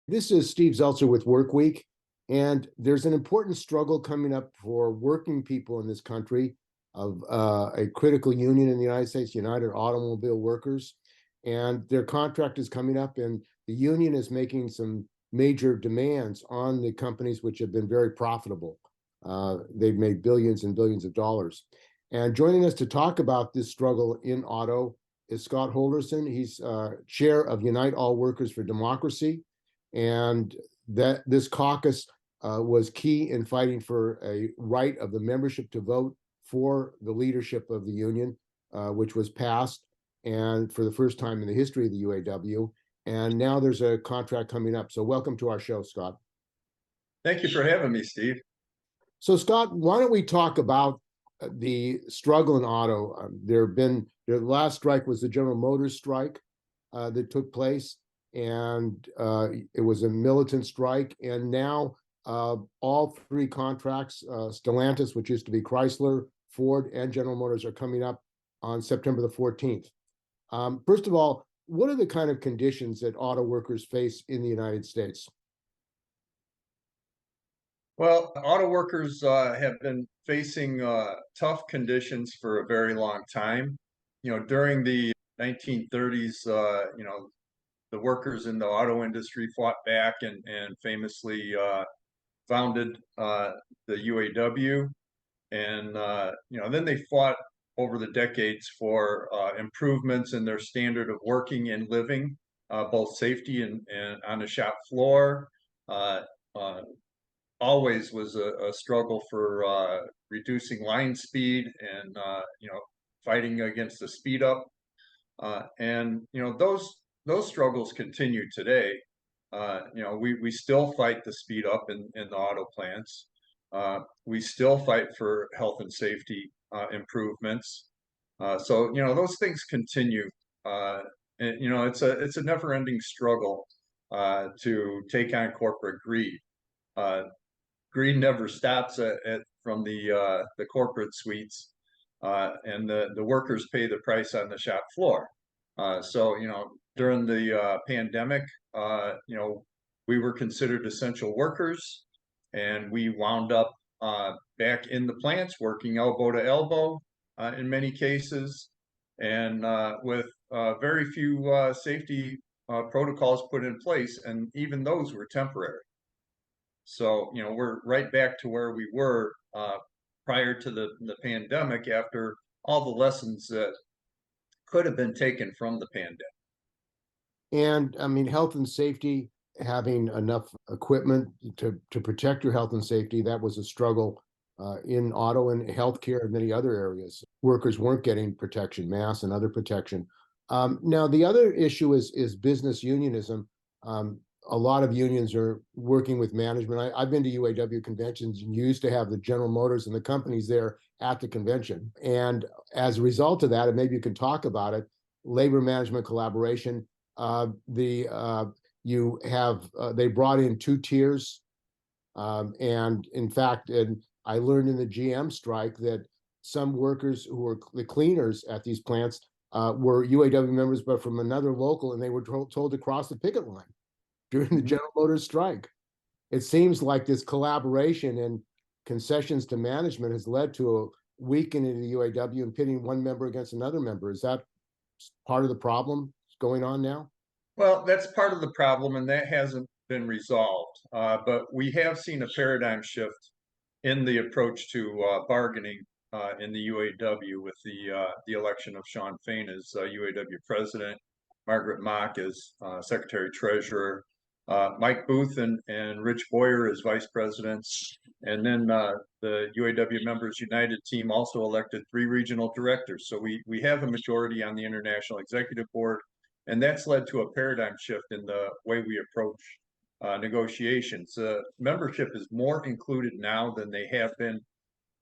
This is Steve Zeltzer with WorkWeek, and there's an important struggle coming up for working people in this country of a critical union in the United States, United Automobile Workers, and their contract is coming up, and the union is making some major demands on the companies which have been very profitable. They've made billions and billions of dollars. And joining us to talk about this struggle in auto is Scott Houldierson. He's chair of Unite All Workers for Democracy. And that this caucus was key in fighting for a right of the membership to vote for the leadership of the union, which was passed, and for the first time in the history of the UAW. And now there's a contract coming up. So welcome to our show, Scott. Thank you for having me, Steve. So Scott, why don't we talk about the struggle in auto? The last strike was the General Motors strike that took place. And it was a militant strike. And now all three contracts, Stallantis, which used to be Chrysler, Ford, and General Motors, are coming up on September the 14th. First of all, what are the kind of conditions that auto workers face in the United States? Well, auto workers have been facing tough conditions for a very long time. During the 1930s, the workers in the auto industry fought back and famously founded the UAW. And, then they fought over the decades for improvements in their standard of working and living, both safety and on the shop floor. Always was a struggle for reducing line speed and, fighting against the speed up. And those struggles continue today. We still fight the speed up in the auto plants. We still fight for health and safety improvements. So those things continue. And it's a never-ending struggle to take on corporate greed. Greed never stops from the corporate suites, and the workers pay the price on the shop floor. So during the pandemic, we were considered essential workers, and we wound up back in the plants working elbow to elbow in many cases, and with very few safety protocols put in place, and even those were temporary. So we're right back to where we were prior to the pandemic, after all the lessons that could have been taken from the pandemic. And I mean, health and safety, having enough equipment to protect your health and safety, that was a struggle in auto and healthcare and many other areas. Workers weren't getting protection, masks and other protection. Now, the other issue is business unionism. A lot of unions are working with management. I've been to UAW conventions, and you used to have the General Motors and the companies there at the convention. And as a result of that, and maybe you can talk about it, labor management collaboration, they brought in two tiers. And in fact, I learned in the GM strike that some workers who were the cleaners at these plants were UAW members, but from another local, and they were told to cross the picket line during the General Motors strike. It seems like this collaboration and concessions to management has led to a weakening of the UAW and pitting one member against another member. Is that part of the problem going on now? Well, that's part of the problem, and that hasn't been resolved. But we have seen a paradigm shift in the approach to bargaining in the UAW with the election of Shawn Fain as UAW president, Margaret Mock as secretary treasurer, Mike Booth and Rich Boyer as vice presidents, and then the UAW Members United team also elected 3 regional directors. So we have a majority on the International Executive Board, and that's led to a paradigm shift in the way we approach negotiations. Membership is more included now than they have been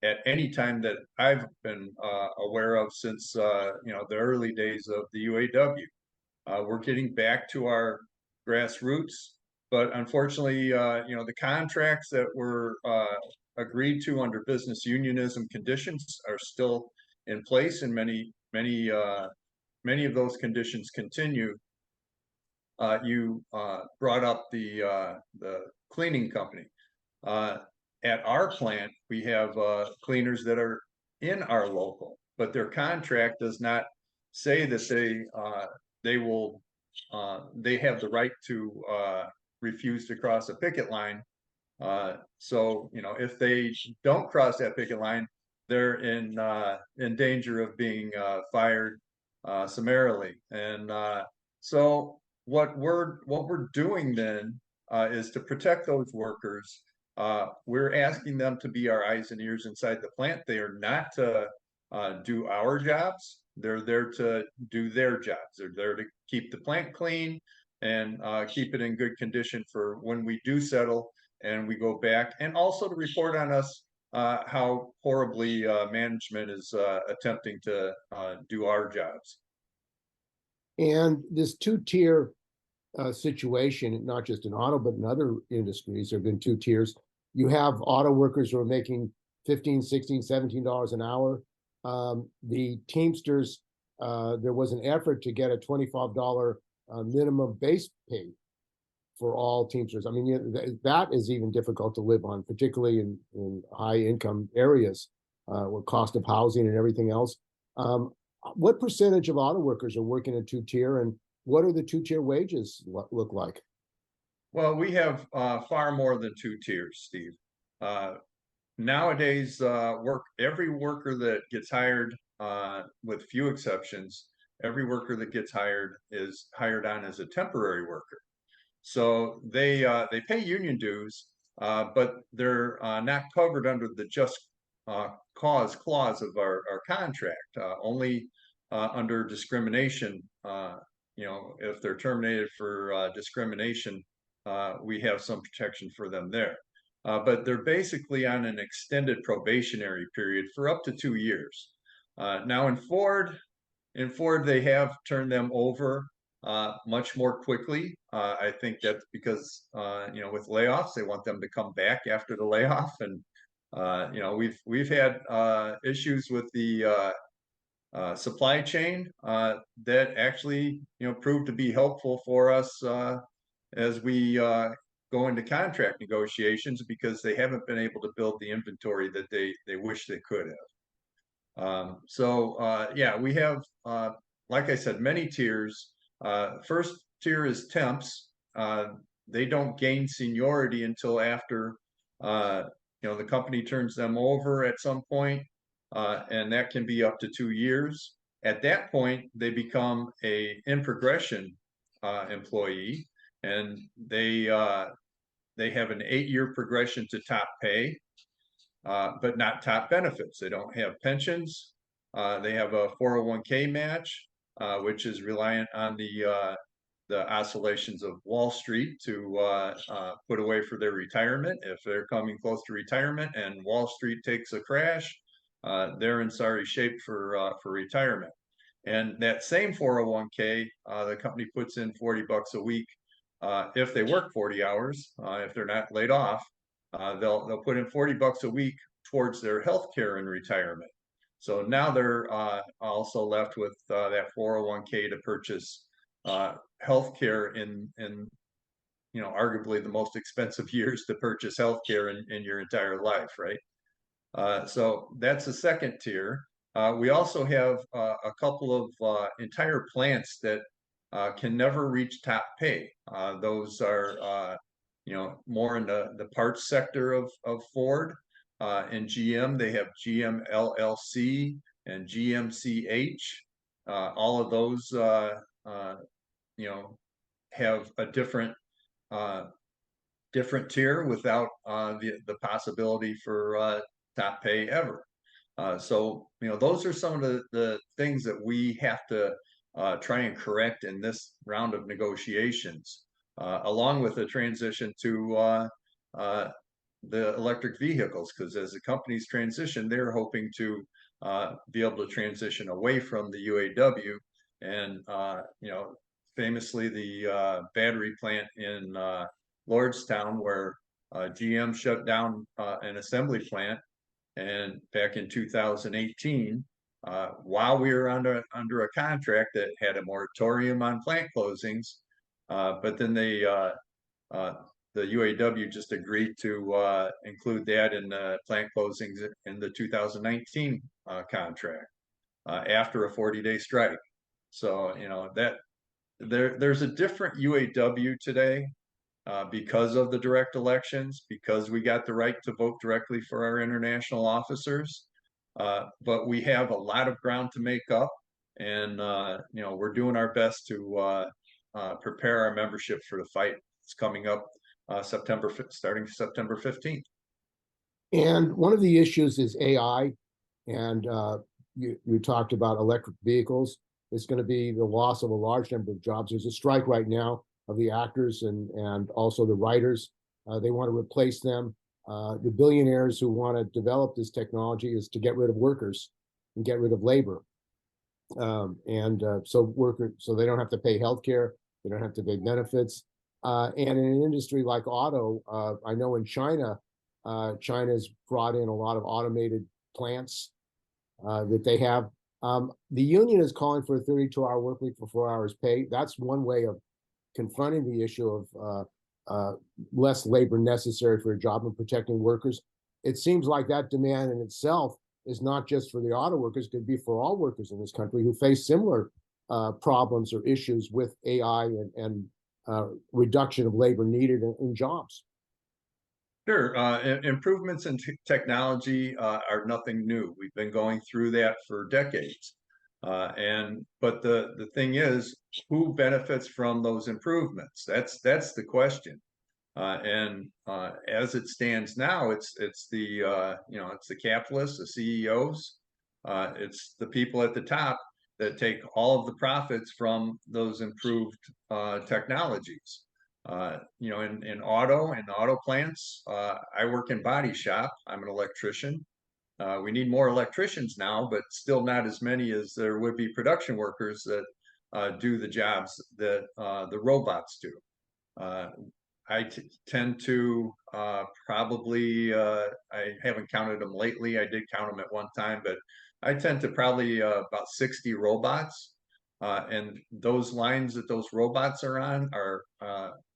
at any time that I've been aware of since the early days of the UAW. We're getting back to our grassroots, but unfortunately, the contracts that were agreed to under business unionism conditions are still in place, and many of those conditions continue. you brought up the cleaning company. At our plant, we have cleaners that are in our local, but their contract does not say that they have the right to refuse to cross a picket line. So if they don't cross that picket line, they're in danger of being fired summarily. And so what we're doing then is to protect those workers. We're asking them to be our eyes and ears inside the plant. They are not to do our jobs. They're there to do their jobs. They're there to keep the plant clean and keep it in good condition for when we do settle and we go back, and also to report on us how horribly management is attempting to do our jobs. And this two-tier situation, not just in auto, but in other industries, there have been two tiers. You have auto workers who are making $15, $16, $17 an hour. The Teamsters, there was an effort to get a $25 minimum base pay for all Teamsters. I mean, that is even difficult to live on, particularly in high income areas with cost of housing and everything else. What percentage of auto workers are working in two-tier, and what are the two-tier wages look like? Well, we have far more than two tiers, Steve. Nowadays, every worker that gets hired, with few exceptions, every worker that gets hired is hired on as a temporary worker. So they pay union dues, but they're not covered under the just cause clause of our contract. Only under discrimination, if they're terminated for discrimination, we have some protection for them there. But they're basically on an extended probationary period for up to 2 years. Now in Ford, they have turned them over much more quickly. I think that's because with layoffs, they want them to come back after the layoff, and we've had issues with the supply chain that actually proved to be helpful for us as we go into contract negotiations, because they haven't been able to build the inventory that they wish they could have. Yeah, we have, like I said, many tiers. First tier is temps. They don't gain seniority until after the company turns them over at some point, and that can be up to 2 years. At that point, they become a in progression employee, and they have an 8-year progression to top pay, but not top benefits. They don't have pensions. They have a 401k match, which is reliant on the oscillations of Wall Street to put away for their retirement. If they're coming close to retirement and Wall Street takes a crash, they're in sorry shape for retirement. And that same 401k, the company puts in $40 a week if they work 40 hours. If they're not laid off, they'll put in $40 a week towards their health care in retirement. So now they're also left with that 401k to purchase health care in arguably the most expensive years to purchase health care in your entire life, right? So that's the second tier. We also have a couple of entire plants that can never reach top pay. Those are more in the parts sector of Ford. In GM, they have GM LLC and GMCH. All of those have a different tier without the possibility for top pay ever. So those are some of the things that we have to try and correct in this round of negotiations, along with the transition to the electric vehicles, because as the companies transition, they're hoping to be able to transition away from the UAW. And famously, the battery plant in Lordstown, where GM shut down an assembly plant, and back in 2018, while we were under a contract that had a moratorium on plant closings, But then uh, the UAW just agreed to include that in the plant closings in the 2019 contract after a 40-day strike. So, that there's a different UAW today because of the direct elections, because we got the right to vote directly for our international officers. But we have a lot of ground to make up, and we're doing our best to prepare our membership for the fight that's coming up starting September 15th. And one of the issues is AI, and you talked about electric vehicles. It's going to be the loss of a large number of jobs. There's a strike right now of the actors and also the writers. They want to replace them. The billionaires who want to develop this technology is to get rid of workers and get rid of labor. So they don't have to pay health care, they don't have to pay benefits. And in an industry like auto, I know in China, China's brought in a lot of automated plants that they have. The union is calling for a 32-hour work week for 4 hours pay. That's one way of confronting the issue of less labor necessary for a job and protecting workers. It seems like that demand in itself is not just for the auto workers, could be for all workers in this country who face similar problems or issues with AI and reduction of labor needed in jobs. Sure. Improvements in technology are nothing new. We've been going through that for decades. But the thing is, who benefits from those improvements? That's the question. As it stands now, it's the capitalists, the CEOs, it's the people at the top that take all of the profits from those improved technologies. In auto plants, I work in body shop. I'm an electrician. We need more electricians now, but still not as many as there would be production workers that do the jobs that the robots do. I tend to probably, I haven't counted them lately. I did count them at one time, but I tend to probably about 60 robots. And those lines that those robots are on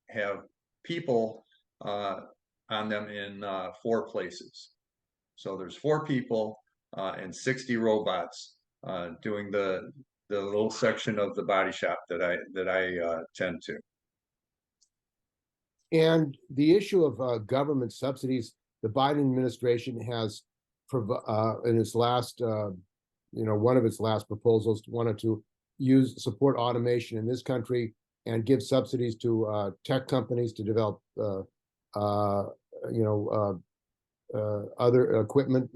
have people on them in 4 places. So there's 4 people and 60 robots doing the little section of the body shop that I tend to. And the issue of government subsidies, the Biden administration has, in its last, one of its last proposals, wanted to support automation in this country and give subsidies to tech companies to develop, other equipment,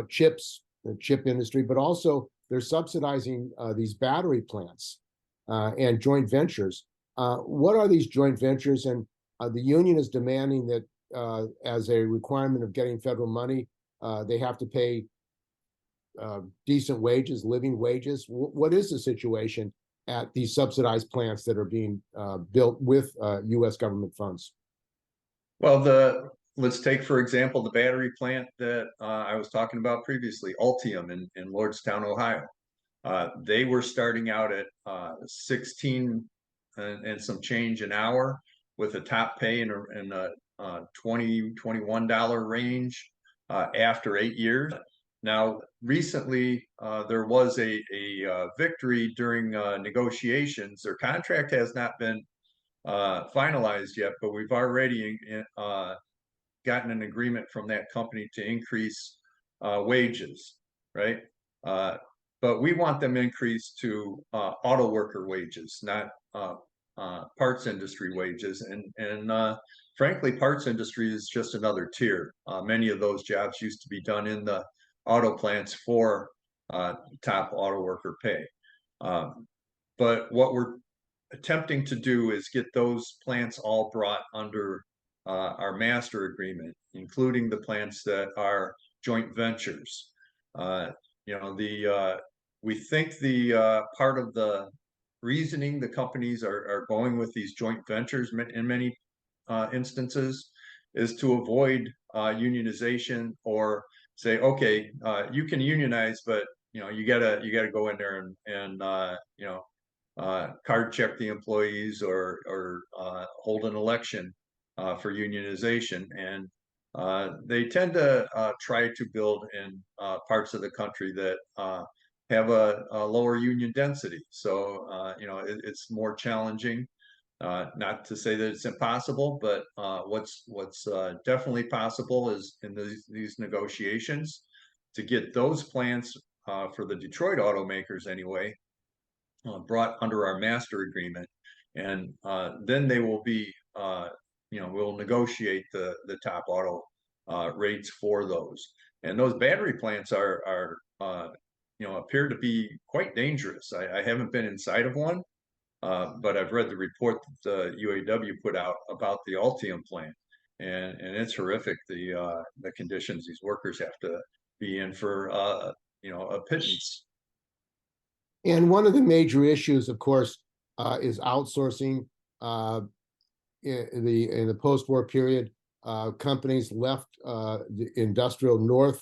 chips, the chip industry, but also they're subsidizing these battery plants and joint ventures. What are these joint ventures? And the union is demanding that as a requirement of getting federal money, they have to pay decent wages, living wages. What is the situation at these subsidized plants that are being built with U.S. government funds? Well, let's take, for example, the battery plant that I was talking about previously, Altium in Lordstown, Ohio. They were starting out at 16 and some change an hour with a top pay in a $21 range after 8 years. Now, recently, there was a victory during negotiations. Their contract has not been finalized yet, but we've already gotten an agreement from that company to increase wages, right? But we want them increased to auto worker wages, not parts industry wages. And frankly, parts industry is just another tier. Many of those jobs used to be done in the auto plants for top auto worker pay. But what we're attempting to do is get those plants all brought under our master agreement, including the plants that are joint ventures. We think the part of the reasoning the companies are going with these joint ventures in many instances is to avoid unionization, or say, okay, you can unionize, but you gotta go in there and card check the employees or hold an election for unionization. And they tend to try to build in parts of the country that have a lower union density. So, it's more challenging. Not to say that it's impossible, but what's definitely possible is in these negotiations to get those plants for the Detroit automakers anyway brought under our master agreement, and then they will be we'll negotiate the top auto rates for those. And those battery plants are appear to be quite dangerous. I haven't been inside of one, but I've read the report that the UAW put out about the Altium plant, and it's horrific. The conditions these workers have to be in for a pittance. And one of the major issues, of course, is outsourcing. In the post-war period, companies left the industrial north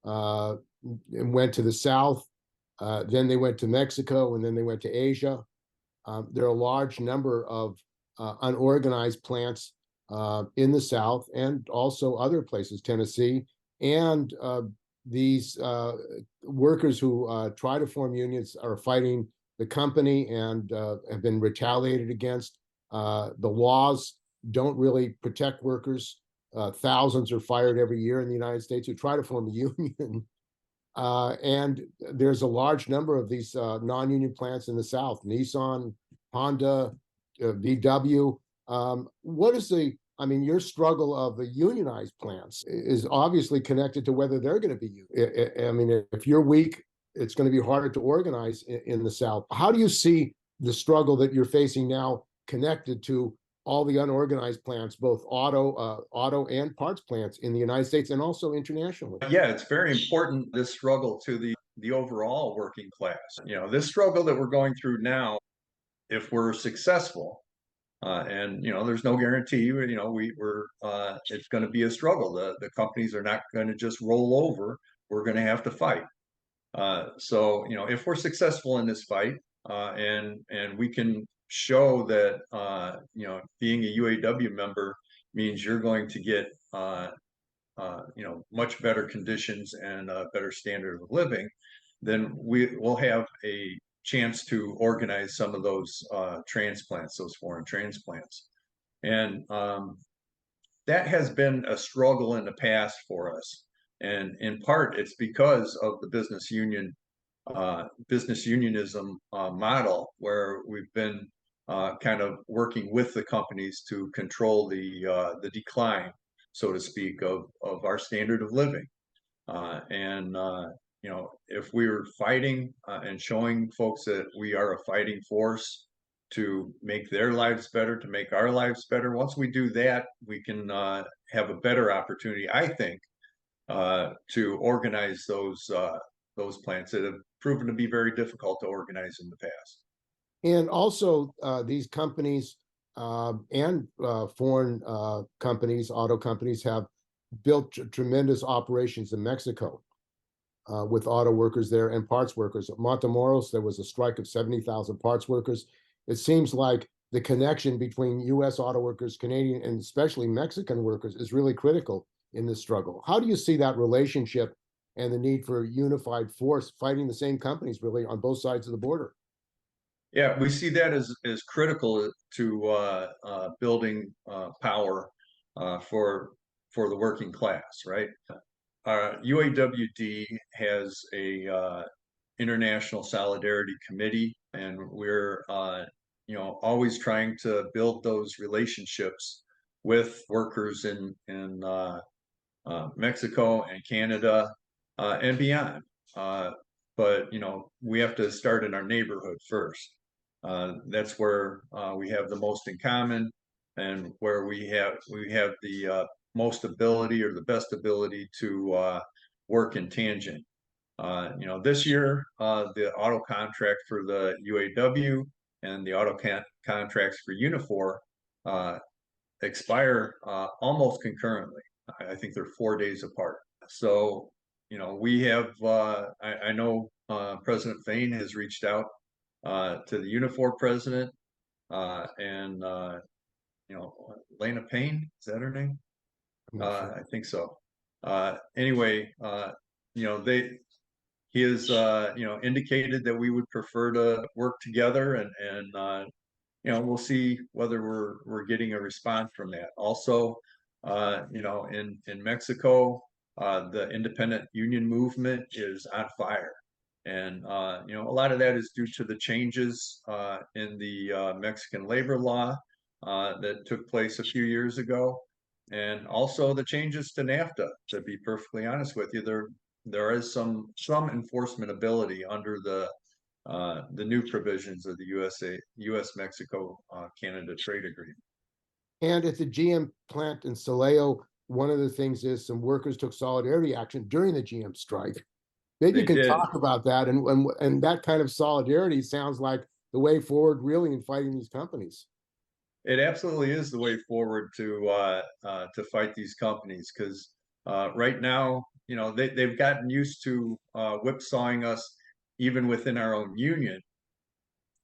and went to the south. Then they went to Mexico, and then they went to Asia. There are a large number of unorganized plants in the South and also other places, Tennessee. And these workers who try to form unions are fighting the company and have been retaliated against. The laws don't really protect workers. Thousands are fired every year in the United States who try to form a union. And there's a large number of these non-union plants in the South: Nissan, Honda, VW. What is your struggle of the unionized plants is obviously connected to whether they're going to be used. I mean, if you're weak, it's going to be harder to organize in the South. How do you see the struggle that you're facing now connected to all the unorganized plants, both auto and parts plants in the United States and also internationally? Yeah, it's very important, this struggle to the overall working class. This struggle that we're going through now, if we're successful, and there's no guarantee. We're it's going to be a struggle. The companies are not going to just roll over. We're going to have to fight. So if we're successful in this fight, and we can show that being a UAW member means you're going to get much better conditions and a better standard of living, then we will have a chance to organize some of those transplants, those foreign transplants. And that has been a struggle in the past for us. And in part, it's because of the business unionism model, where we've been kind of working with the companies to control the decline, so to speak, of our standard of living. And if we're fighting and showing folks that we are a fighting force to make their lives better, to make our lives better, once we do that, we can have a better opportunity, I think, to organize those plants that have proven to be very difficult to organize in the past. And also, these companies and foreign companies, auto companies, have built tremendous operations in Mexico with auto workers there and parts workers. At Matamoros, there was a strike of 70,000 parts workers. It seems like the connection between U.S. auto workers, Canadian, and especially Mexican workers is really critical in this struggle. How do you see that relationship and the need for unified force fighting the same companies really on both sides of the border? Yeah, we see that as critical to building power for the working class, right? UAWD has a international solidarity committee, and we're always trying to build those relationships with workers in Mexico and Canada and beyond. But we have to start in our neighborhood first. That's where we have the most in common, and where we have the most ability or the best ability to work in tangent. This year, the auto contract for the UAW and the auto contracts for Unifor expire almost concurrently. I think they're 4 days apart. So, we have, I know President Fain has reached out to the Unifor president, and Lena Payne, is that her name? I'm not sure. I think so. Anyway, he has indicated that we would prefer to work together, and we'll see whether we're getting a response from that. Also, in Mexico, the independent union movement is on fire. And a lot of that is due to the changes in the Mexican labor law that took place a few years ago, and also the changes to NAFTA. To be perfectly honest with you, there is some enforcement ability under the new provisions of the U.S. Mexico Canada trade agreement. And at the GM plant in Silao, one of the things is some workers took solidarity action during the GM strike. Maybe you They can did. talk about that, and that kind of solidarity sounds like the way forward, really, in fighting these companies. It absolutely is the way forward to fight these companies, because right now, they've gotten used to whipsawing us even within our own union.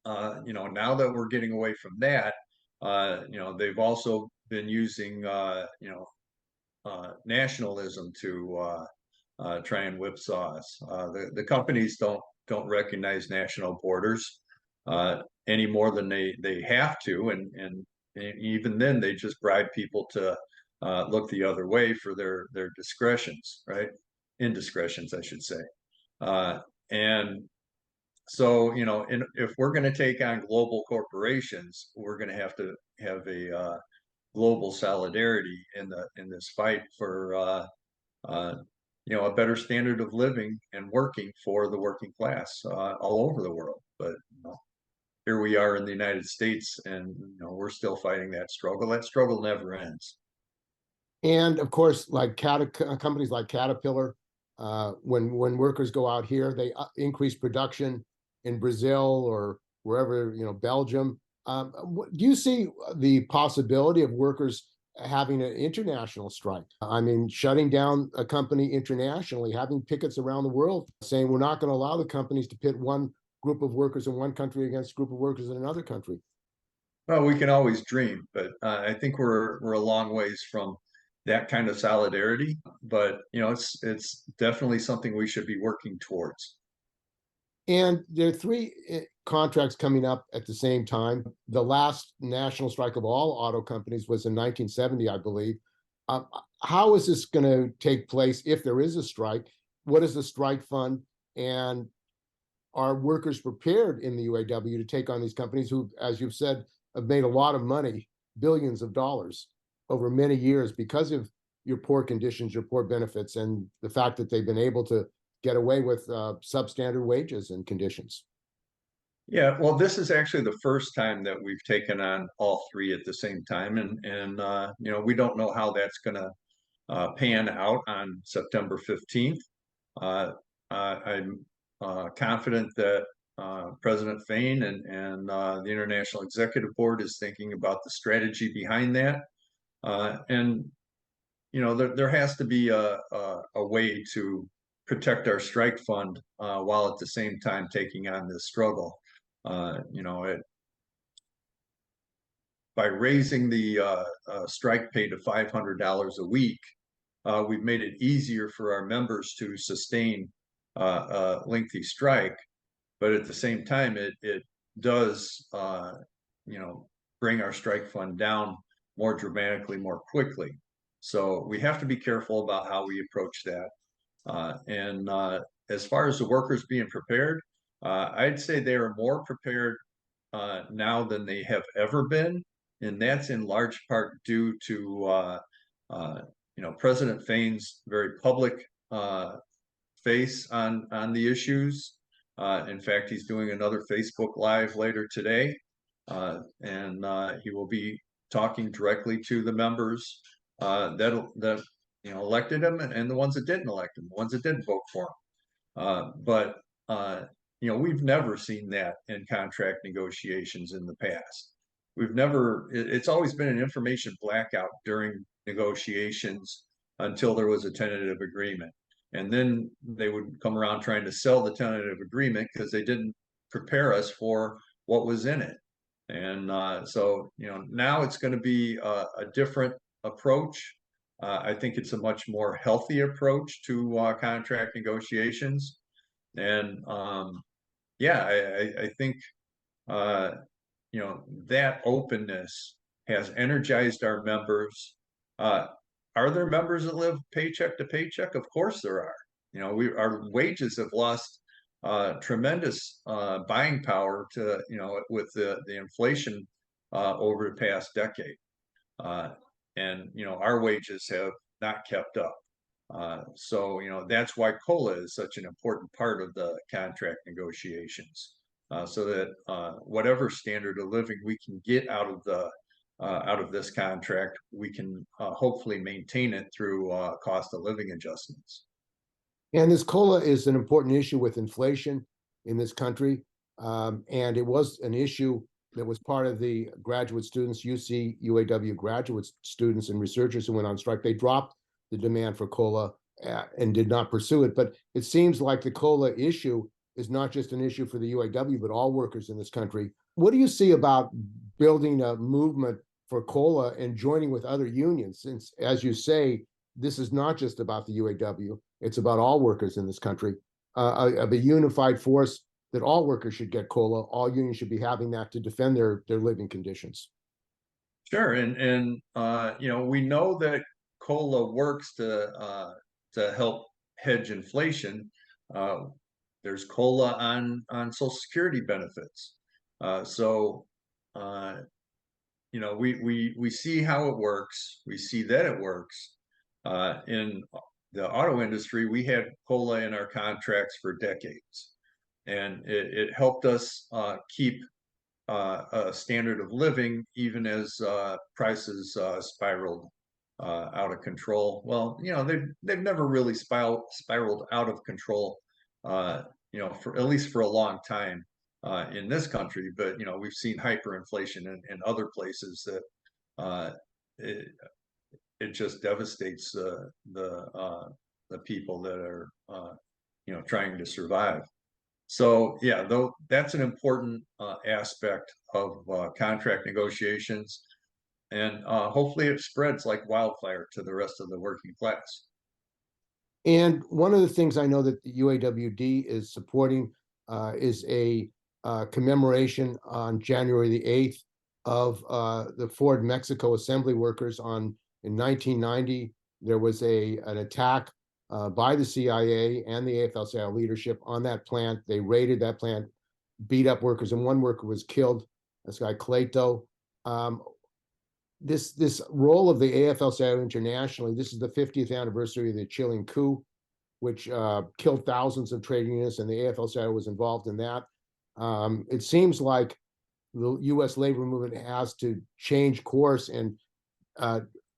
Now that we're getting away from that, they've also been using nationalism to try and whipsaw us. The companies don't recognize national borders any more than they have to, and even then they just bribe people to look the other way for their discretions, right? Indiscretions, I should say. And so, if we're going to take on global corporations, we're going to have a global solidarity in this fight for a better standard of living and working for the working class all over the world. But here we are in the United States, and we're still fighting that struggle. That struggle never ends. And of course, like companies like Caterpillar, when workers go out here, they increase production in Brazil or wherever, Belgium. Do you see the possibility of workers having an international strike? I mean, shutting down a company internationally, having pickets around the world saying we're not going to allow the companies to pit one group of workers in one country against a group of workers in another country. Well, we can always dream, but I think we're a long ways from that kind of solidarity. But it's definitely something we should be working towards. And there are three contracts coming up at the same time. The last national strike of all auto companies was in 1970, I believe. How is this going to take place if there is a strike? What is the strike fund? And are workers prepared in the UAW to take on these companies who, as you've said, have made a lot of money, billions of dollars over many years because of your poor conditions, your poor benefits, and the fact that they've been able to get away with substandard wages and conditions? Yeah, well, this is actually the first time that we've taken on all three at the same time, and we don't know how that's going to pan out on September 15th. I'm confident that President Fain and the International Executive Board is thinking about the strategy behind that, and there has to be a way to protect our strike fund while at the same time taking on this struggle. By raising the strike pay to $500 a week, we've made it easier for our members to sustain a lengthy strike. But at the same time, it does, bring our strike fund down more dramatically, more quickly. So we have to be careful about how we approach that. And as far as the workers being prepared, I'd say they are more prepared now than they have ever been, and that's in large part due to President Fain's very public face on the issues. In fact, he's doing another Facebook Live later today, and he will be talking directly to the members that elected him, and the ones that didn't elect him, the ones that didn't vote for him. But we've never seen that in contract negotiations in the past. It's always been an information blackout during negotiations until there was a tentative agreement. And then they would come around trying to sell the tentative agreement because they didn't prepare us for what was in it. And so, now it's going to be a different approach. I think it's a much more healthy approach to contract negotiations. And yeah, I think that openness has energized our members. Are there members that live paycheck to paycheck? Of course there are. Our wages have lost tremendous buying power to with the inflation over the past decade, and our wages have not kept up. So that's why COLA is such an important part of the contract negotiations, so that whatever standard of living we can get out of this contract, we can hopefully maintain it through cost of living adjustments. And this COLA is an important issue with inflation in this country. And it was an issue that was part of the graduate students, UAW graduate students and researchers who went on strike. They dropped the demand for COLA and did not pursue it. But it seems like the COLA issue is not just an issue for the UAW, but all workers in this country. What do you see about building a movement for COLA and joining with other unions? Since, as you say, this is not just about the UAW, it's about all workers in this country, of a unified force that all workers should get COLA. All unions should be having that to defend their living conditions. Sure, and we know that COLA works to help hedge inflation. There's COLA on Social Security benefits, so we see how it works. We see that it works. In the auto industry, we had COLA in our contracts for decades, and it helped us keep a standard of living even as prices spiraled out of control. Well, they've never really spiraled out of control, for at least for a long time in this country. But we've seen hyperinflation in other places that it just devastates the people that are trying to survive. So yeah, though that's an important aspect of contract negotiations, and hopefully it spreads like wildfire to the rest of the working class. And one of the things I know that the UAWD is supporting is a commemoration on January the 8th of the Ford Mexico assembly workers. In 1990, there was an attack by the CIA and the AFL-CIO leadership on that plant. They raided that plant, beat up workers, and one worker was killed. This guy Cleto. This role of the AFL-CIO internationally. This is the 50th anniversary of the Chilean coup, which killed thousands of trade unionists, and the AFL-CIO was involved in that. It seems like the U.S. labor movement has to change course and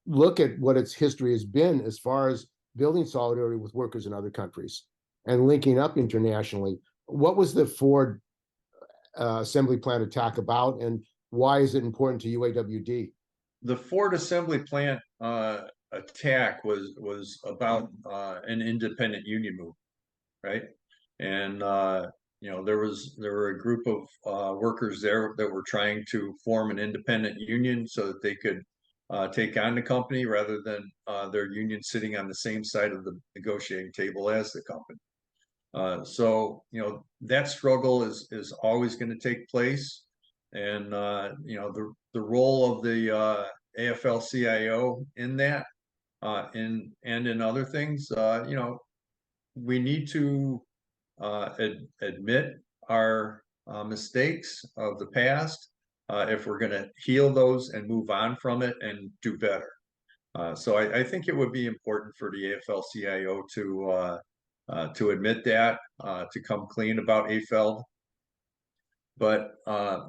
look at what its history has been as far as building solidarity with workers in other countries and linking up internationally. What was the Ford assembly plant attack about, and why is it important to UAWD? The Ford assembly plant attack was about an independent union movement, right? And there were a group of workers there that were trying to form an independent union so that they could take on the company rather than their union sitting on the same side of the negotiating table as the company. So that struggle is always going to take place, and the role of the AFL-CIO in that, and in other things, we need to admit our mistakes of the past if we're going to heal those and move on from it and do better. So I think it would be important for the AFL-CIO to admit that, to come clean about AFL. But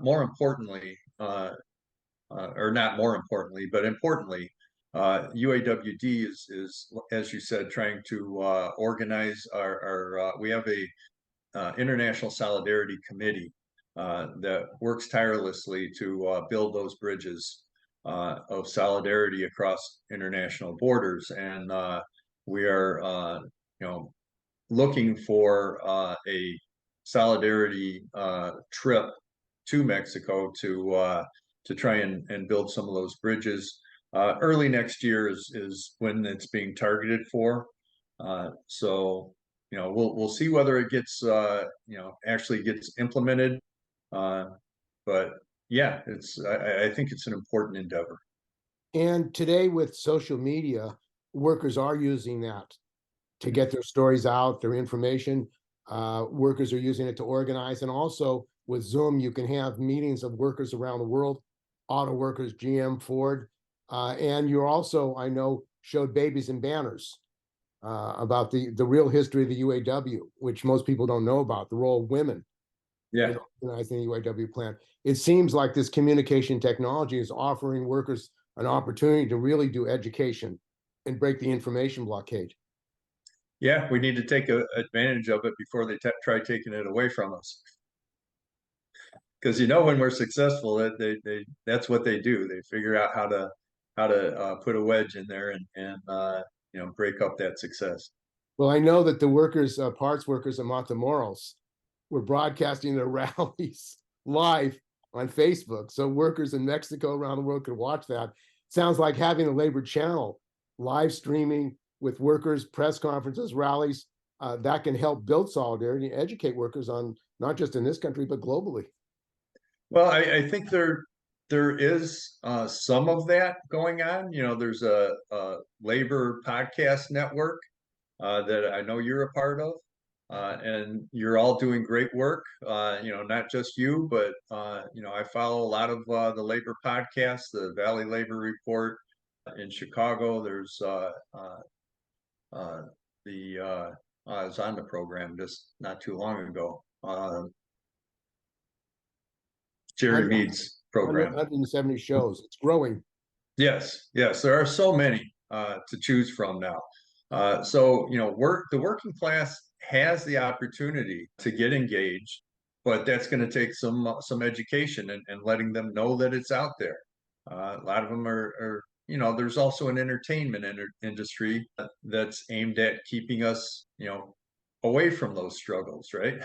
more importantly, or not more importantly, but importantly, UAWD is, as you said, trying to organize we have a International Solidarity Committee that works tirelessly to build those bridges of solidarity across international borders, and we are, looking for a solidarity trip to Mexico to try and build some of those bridges. Early next year is when it's being targeted for. So we'll see whether it gets actually gets implemented. But yeah, I think it's an important endeavor. And today with social media, workers are using that to get their stories out, their information. Workers are using it to organize. And also with Zoom, you can have meetings of workers around the world, auto workers, GM, Ford. And you're also, I know, showed babies and banners about the real history of the UAW, which most people don't know about, the role of women Yeah. in organizing the UAW plan. It seems like this communication technology is offering workers an opportunity to really do education and break the information blockade. Yeah, we need to take advantage of it before they try taking it away from us. Because when we're successful, that's what they do. They figure out how to put a wedge in there and break up that success. Well, I know that the workers, parts workers of Matamoros, were broadcasting their rallies live on Facebook, so workers in Mexico around the world could watch that. Sounds like having a labor channel live streaming with workers, press conferences, rallies, that can help build solidarity and educate workers on not just in this country but globally. Well, I think there is some of that going on. There's a labor podcast network that I know you're a part of, and you're all doing great work. Not just you, but I follow a lot of the labor podcasts, the Valley Labor Report in Chicago. There's I was on the program just not too long ago. Jerry 100, Mead's program. 170 shows. It's growing. Yes, there are so many to choose from now. So the working class has the opportunity to get engaged, but that's going to take some education and letting them know that it's out there. A lot of them are there's also an entertainment industry that's aimed at keeping us away from those struggles, right?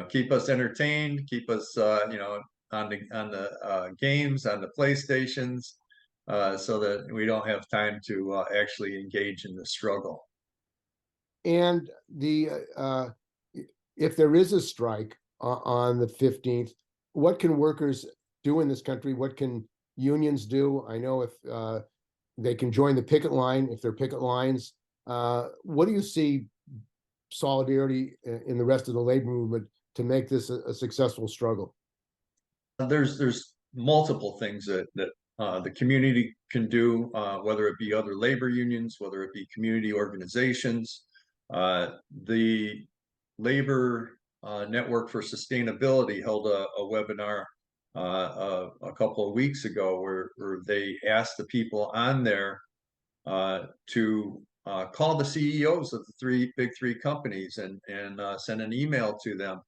Keep us entertained, keep us on the games, on the PlayStations, so that we don't have time to actually engage in the struggle. And if there is a strike on the 15th, what can workers do in this country? What can unions do? I know if they can join the picket line, if they're picket lines. What do you see solidarity in the rest of the labor movement to make this a successful struggle? There's multiple things that the community can do, whether it be other labor unions, whether it be community organizations. The Labor Network for Sustainability held a webinar a couple of weeks ago where they asked the people on there to call the CEOs of the big three companies and send an email to them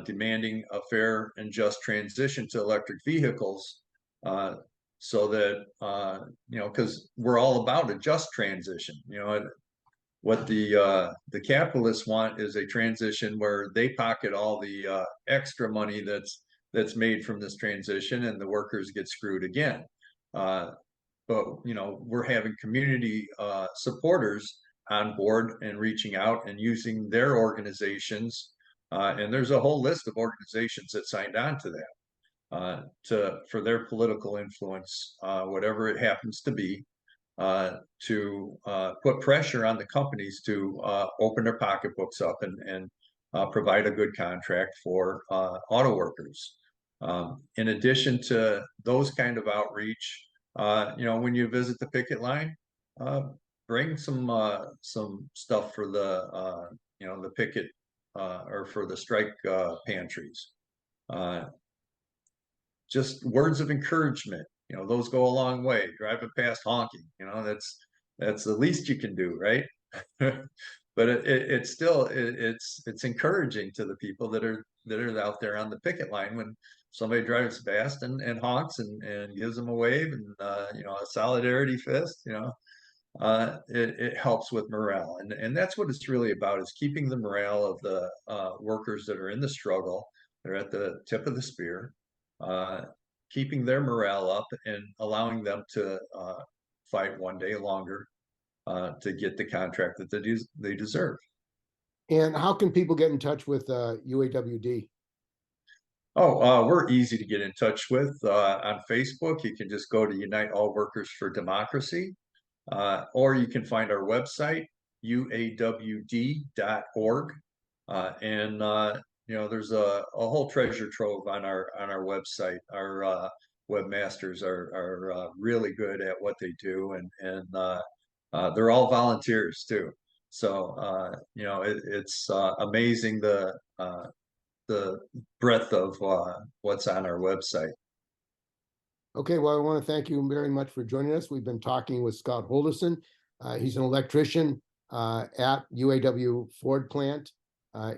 demanding a fair and just transition to electric vehicles, so that because we're all about a just transition. What the capitalists want is a transition where they pocket all the extra money that's made from this transition, and the workers get screwed again. But we're having community supporters on board and reaching out and using their organizations. And there's a whole list of organizations that signed on to that for their political influence, whatever it happens to be, to put pressure on the companies to open their pocketbooks up and provide a good contract for auto workers. In addition to those kind of outreach, when you visit the picket line, bring some stuff for the picket or for the strike pantries. Just words of encouragement, those go a long way. Driving past honking, that's the least you can do, right? But it's still it's encouraging to the people that are out there on the picket line when somebody drives fast and honks and gives them a wave and a solidarity fist. it helps with morale. And that's what it's really about, is keeping the morale of the workers that are in the struggle. They're at the tip of the spear, keeping their morale up and allowing them to fight one day longer to get the contract that they deserve. And how can people get in touch with UAWD? Oh, we're easy to get in touch with on Facebook. You can just go to Unite All Workers for Democracy, or you can find our website, uawd.org. And there's a whole treasure trove on our website. Our webmasters are really good at what they do, and they're all volunteers too. So it's amazing the breadth of what's on our website. Okay, well, I want to thank you very much for joining us. We've been talking with Scott Houldierson. He's an electrician at UAW Ford plant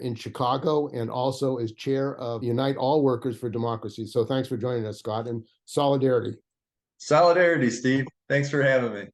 in Chicago, and also is chair of Unite All Workers for Democracy. So thanks for joining us, Scott, and solidarity. Solidarity, Steve. Thanks for having me.